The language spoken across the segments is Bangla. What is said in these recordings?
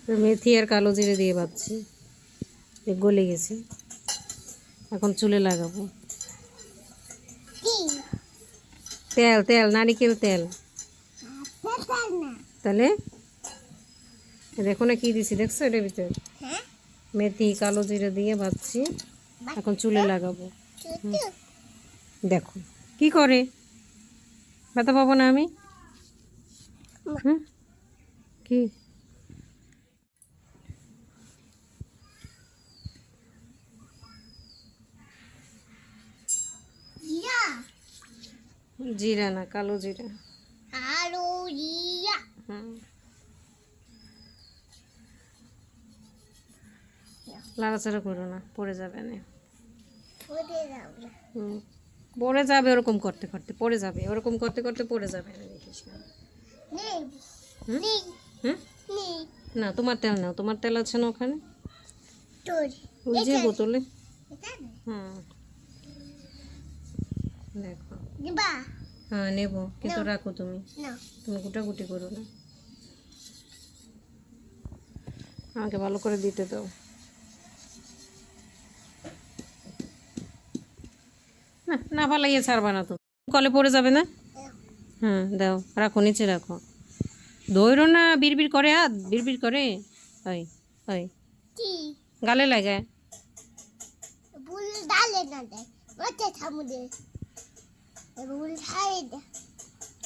মেথি আর কালো জিরে দিয়ে ভাজছি, গলে গেছে। এখন চুলে লাগাবো। তেল তেল নারিকেল তেল। তাহলে দেখো না কি দিছি, দেখছো এটার ভিতরে মেথি কালো জিরে দিয়ে ভাজছি। এখন চুলে লাগাবো। দেখো কি করে, ব্যথা পাবো না আমি? হুম, কি জিরা না, কালো জিরা। হুম, লাড়াচাড়া করো না, পড়ে যাবে না। হুম, পড়ে যাবে, ওরকম করতে করতে পড়ে যাবে, ওরকম করতে করতে পড়ে যাবে না, দেখিস না। হুম হুম, না তোমার তেল নাও, তোমার তেল আছে না ওখানে, ওই যে বোতলে। হুম, দেখো। হ্যাঁ নেবো, কিন্তু রাখো তুমি, তুমি গুটাগুটি করো না, আমাকে ভালো করে দিতে দাও। না না, ফালাইয়ে ছাড়বা না তো, কলে পড়ে যাবে না। হ্যাঁ দাও, রাখো, নিচে রাখো, দৌড়ো না, বিড়বিড় করে, হাত বিড়বিড় করে। ওই ওই গালে লাগায়,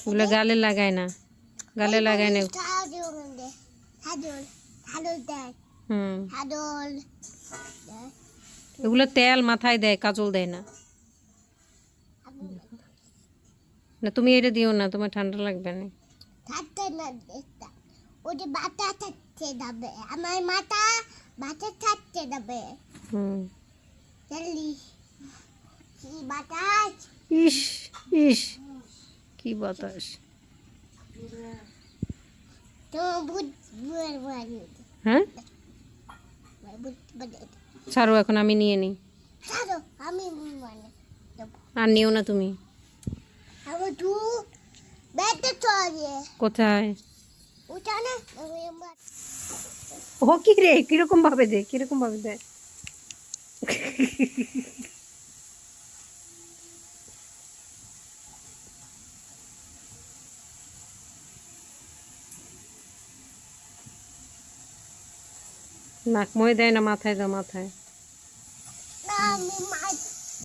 ওগুলো গালে লাগায় না, গালে লাগায় না। হুম, এগুলো তেল মাথায় দেয়, কাজল দেয় না। না তুমি এটা দিও না, তোমার ঠান্ডা লাগবে না। আমার মাথা বাতা থাকতে যাবে। হুম, কি বাতাস, ইস ইস, কি বাতাস। তো ভূত হ্যাঁ ছাড়ো, এখন আমি নিয়ে নিই। আমি মানে আর নিও না তুমি। আমার তু বেতে চলে কোথায়? উঠানে ও কি রে, কিরকম ভাবে দে, কিরকম ভাবে দে। নাক মই দেয় না, মাথায় দাও, মাথায়। আমি